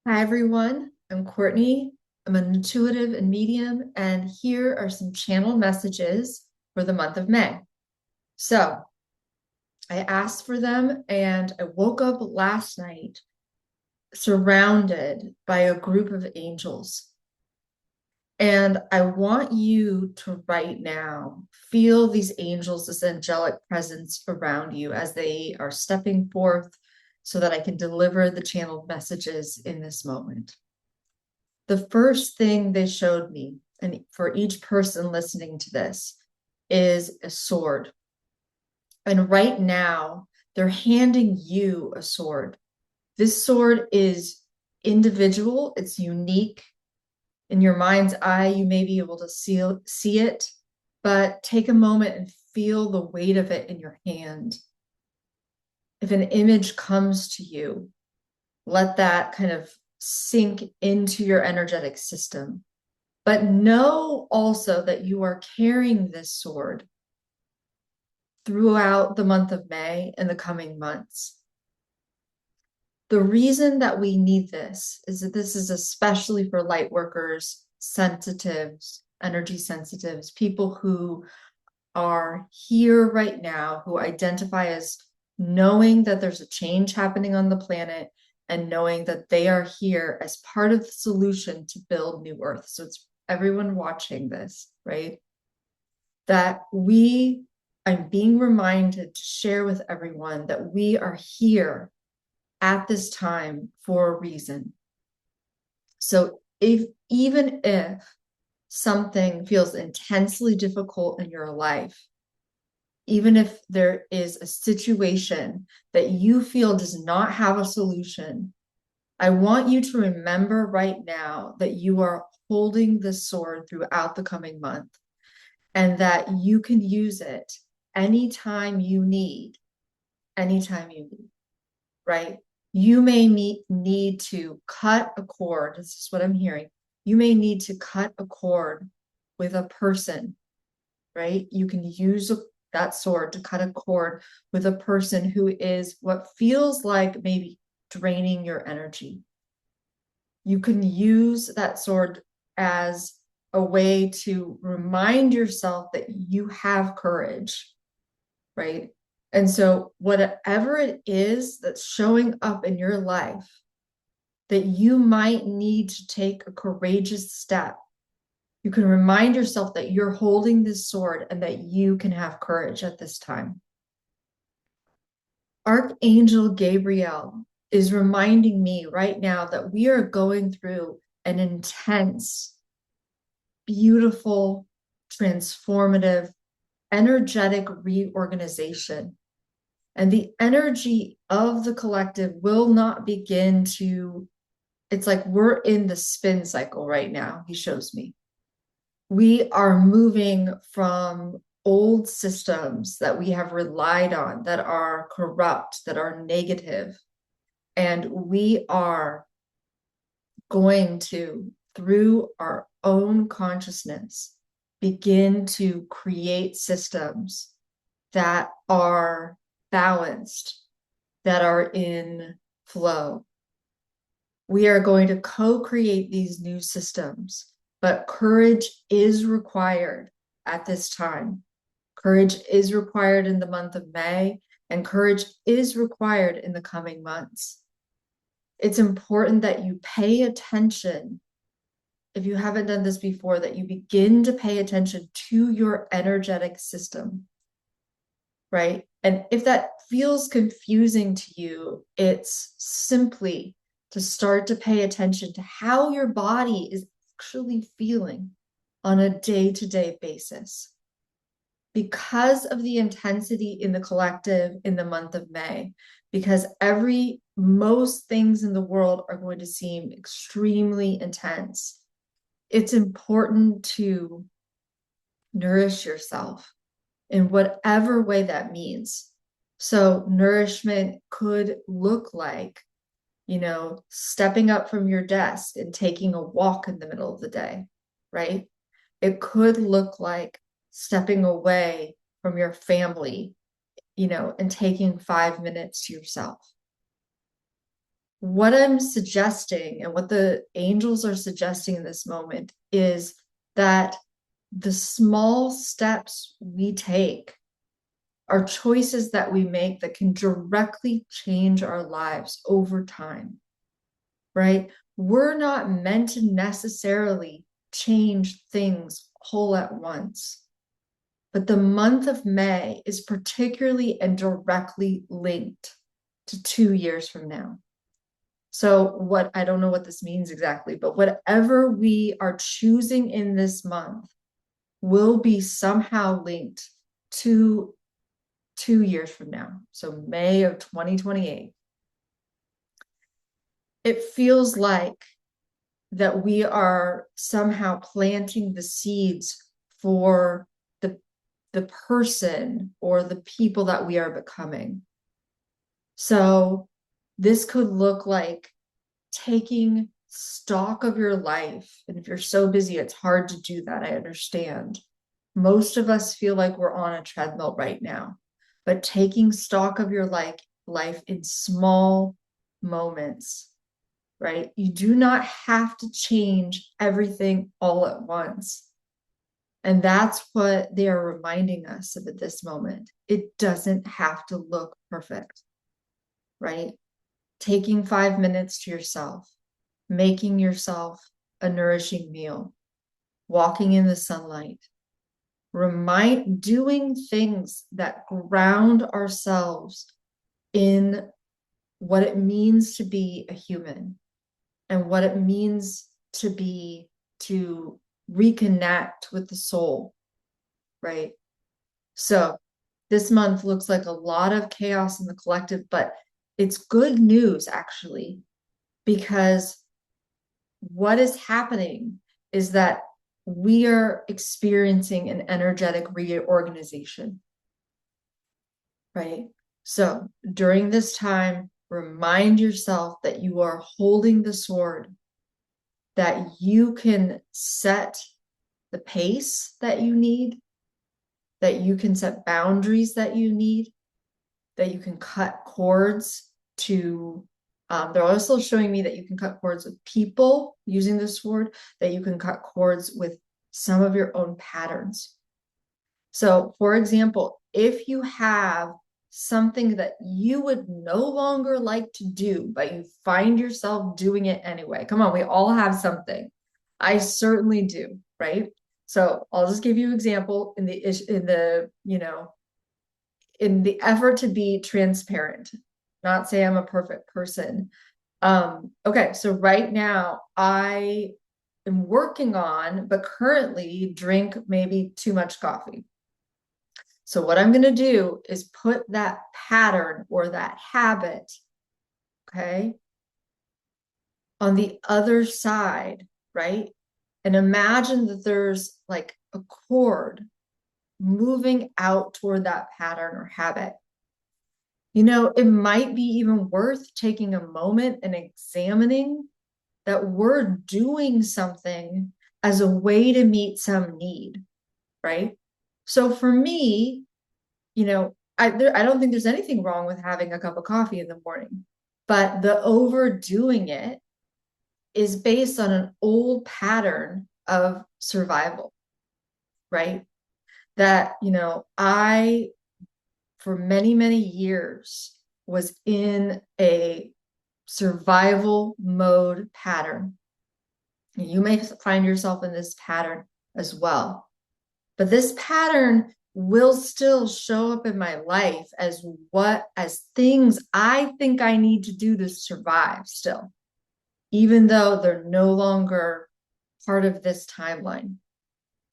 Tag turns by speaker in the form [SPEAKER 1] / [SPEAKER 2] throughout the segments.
[SPEAKER 1] Hi, everyone. I'm Courtney. I'm an intuitive and medium, and here are some channel messages for the month of May. So I asked for them, and I woke up last night surrounded by a group of angels. And I want you to right now feel these angels, this angelic presence around you as they are stepping forth so that I can deliver the channeled messages in this moment. The first thing they showed me, and for each person listening to this, is a sword. And right now, they're handing you a sword. This sword is individual, it's unique. In your mind's eye, you may be able to see it, but take a moment and feel the weight of it in your hand. If an image comes to you, let that kind of sink into your energetic system. But know also that you are carrying this sword throughout the month of May and the coming months. The reason that we need this is that this is especially for light workers, sensitives, energy sensitives, people who are here right now, who identify as knowing that there's a change happening on the planet and knowing that they are here as part of the solution to build new Earth. So it's everyone watching this, right? That I'm being reminded to share with everyone that we are here at this time for a reason. So even if something feels intensely difficult in your life, even if there is a situation that you feel does not have a solution, I want you to remember right now that you are holding this sword throughout the coming month and that you can use it anytime you need, right? You may need to cut a cord. This is what I'm hearing. You may need to cut a cord with a person, right? You can use that sword to cut a cord with a person who is what feels like maybe draining your energy. You can use that sword as a way to remind yourself that you have courage, right? And so, whatever it is that's showing up in your life that you might need to take a courageous step, you can remind yourself that you're holding this sword and that you can have courage at this time. Archangel Gabriel is reminding me right now that we are going through an intense, beautiful, transformative, energetic reorganization. And the energy of the collective will not begin to, it's like we're in the spin cycle right now, he shows me. We are moving from old systems that we have relied on that are corrupt, that are negative, and we are going to, through our own consciousness, begin to create systems that are balanced, that are in flow. We are going to co-create these new systems, but courage is required at this time. Courage is required in the month of May, and courage is required in the coming months. It's important that you pay attention, if you haven't done this before, that you begin to pay attention to your energetic system, right? And if that feels confusing to you, it's simply to start to pay attention to how your body is actually feeling on a day-to-day basis. Because of the intensity in the collective in the month of May, because most things in the world are going to seem extremely intense, it's important to nourish yourself in whatever way that means. So nourishment could look like, stepping up from your desk and taking a walk in the middle of the day, right? It could look like stepping away from your family, and taking 5 minutes to yourself. what I'm suggesting and what the angels are suggesting in this moment is that the small steps we take are choices that we make that can directly change our lives over time, right? We're not meant to necessarily change things whole at once. But the month of May is particularly and directly linked to 2 years from now. So what, I don't know what this means exactly, but whatever we are choosing in this month will be somehow linked to 2 years from now. So May of 2028. It feels like that we are somehow planting the seeds for the person or the people that we are becoming. So this could look like taking stock of your life. And if you're so busy, it's hard to do that. I understand. Most of us feel like we're on a treadmill right now, but taking stock of your life in small moments, right? You do not have to change everything all at once. And that's what they are reminding us of at this moment. It doesn't have to look perfect, right? Taking 5 minutes to yourself, making yourself a nourishing meal, walking in the sunlight, doing things that ground ourselves in what it means to be a human and what it means to reconnect with the soul, right? So this month looks like a lot of chaos in the collective, but it's good news actually, because what is happening is that we are experiencing an energetic reorganization, right? So during this time, remind yourself that you are holding the sword, that you can set the pace that you need, that you can set boundaries that you need, that you can cut cords to, they're also showing me that you can cut cords with people using the sword, that you can cut cords with some of your own patterns. So, for example, if you have something that you would no longer like to do, but you find yourself doing it anyway. Come on, we all have something. I certainly do, right? So I'll just give you an example in the effort to be transparent, not say I'm a perfect person. Okay, so right now I am working on, but currently drink maybe too much coffee. So what I'm going to do is put that pattern or that habit, okay, on the other side, right? And imagine that there's like a cord moving out toward that pattern or habit. It might be even worth taking a moment and examining that we're doing something as a way to meet some need, right? So for me, I don't think there's anything wrong with having a cup of coffee in the morning, but the overdoing it is based on an old pattern of survival, right? That, I, for many, many years, was in a survival mode pattern. You may find yourself in this pattern as well. But this pattern will still show up in my life as things I think I need to do to survive still, even though they're no longer part of this timeline,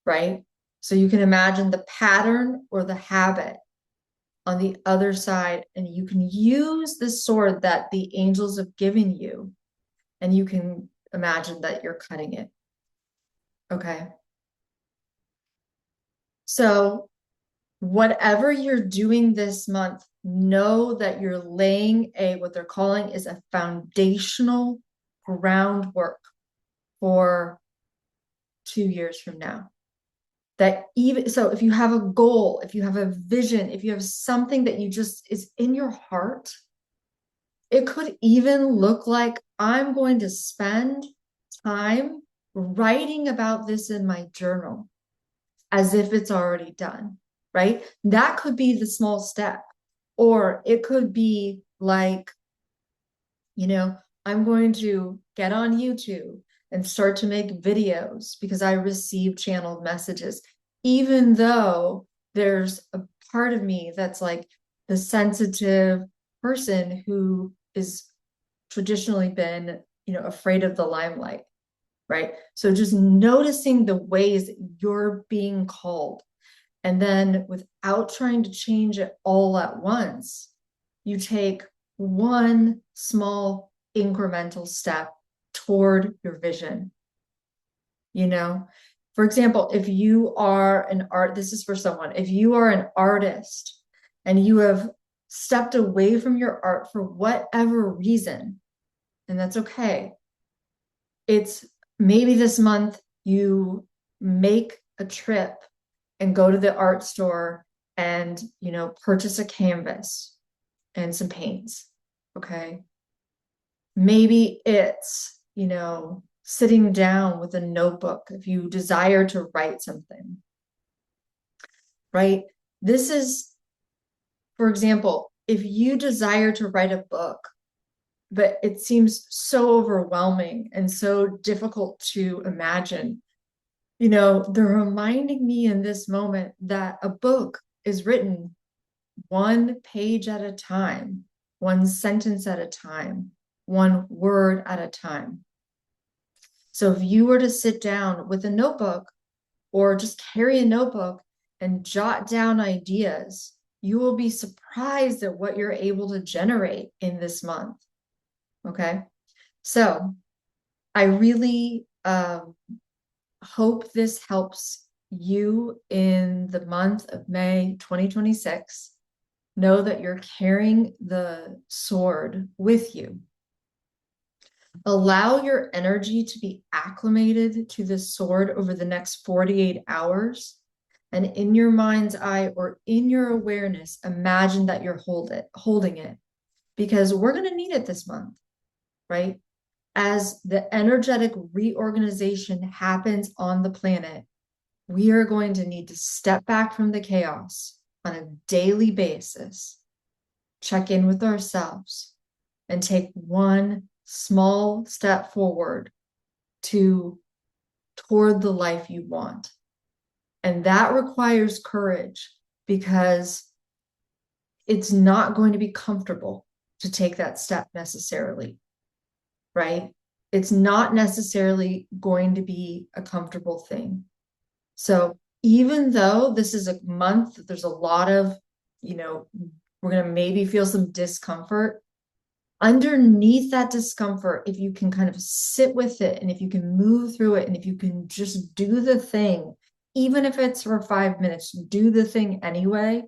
[SPEAKER 1] right? So you can imagine the pattern or the habit on the other side, and you can use the sword that the angels have given you, and you can imagine that you're cutting it. Okay. So whatever you're doing this month, know that you're laying what they're calling is a foundational groundwork for 2 years from now. That even so, if you have a goal, if you have a vision, if you have something that you just is in your heart, It could even look like I'm going to spend time writing about this in my journal as if it's already done, right? That could be the small step. Or it could be like, I'm going to get on YouTube and start to make videos because I receive channeled messages, even though there's a part of me that's like the sensitive person who is traditionally been, afraid of the limelight, right? So just noticing the ways that you're being called. And then without trying to change it all at once, you take one small incremental step toward your vision. For example, if you are this is for someone, if you are an artist and you have stepped away from your art for whatever reason, and that's okay. It's maybe this month you make a trip and go to the art store and, purchase a canvas and some paints. Okay. Maybe it's, sitting down with a notebook if you desire to write something, right? This is, for example, if you desire to write a book, but it seems so overwhelming and so difficult to imagine, they're reminding me in this moment that a book is written one page at a time, one sentence at a time, one word at a time. So if you were to sit down with a notebook or just carry a notebook and jot down ideas, you will be surprised at what you're able to generate in this month. Okay. So I really hope this helps you in the month of May 2026. Know that you're carrying the sword with you. Allow your energy to be acclimated to the sword over the next 48 hours. And in your mind's eye or in your awareness, imagine that you're holding it, because we're going to need it this month, right? As the energetic reorganization happens on the planet, we are going to need to step back from the chaos on a daily basis, check in with ourselves, and take one small step forward toward the life you want. And that requires courage, because it's not going to be comfortable to take that step necessarily, right? It's not necessarily going to be a comfortable thing. So even though this is a month, there's a lot of, we're going to maybe feel some discomfort. Underneath that discomfort, if you can kind of sit with it and if you can move through it and if you can just do the thing, even if it's for 5 minutes, do the thing anyway,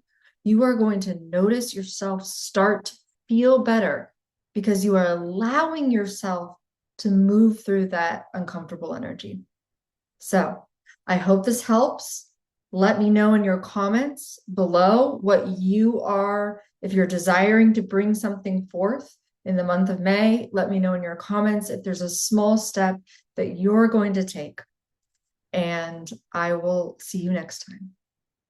[SPEAKER 1] you are going to notice yourself start to feel better, because you are allowing yourself to move through that uncomfortable energy. So I hope this helps. Let me know in your comments below what you are, if you're desiring to bring something forth in the month of May. Let me know in your comments if there's a small step that you're going to take. And I will see you next time.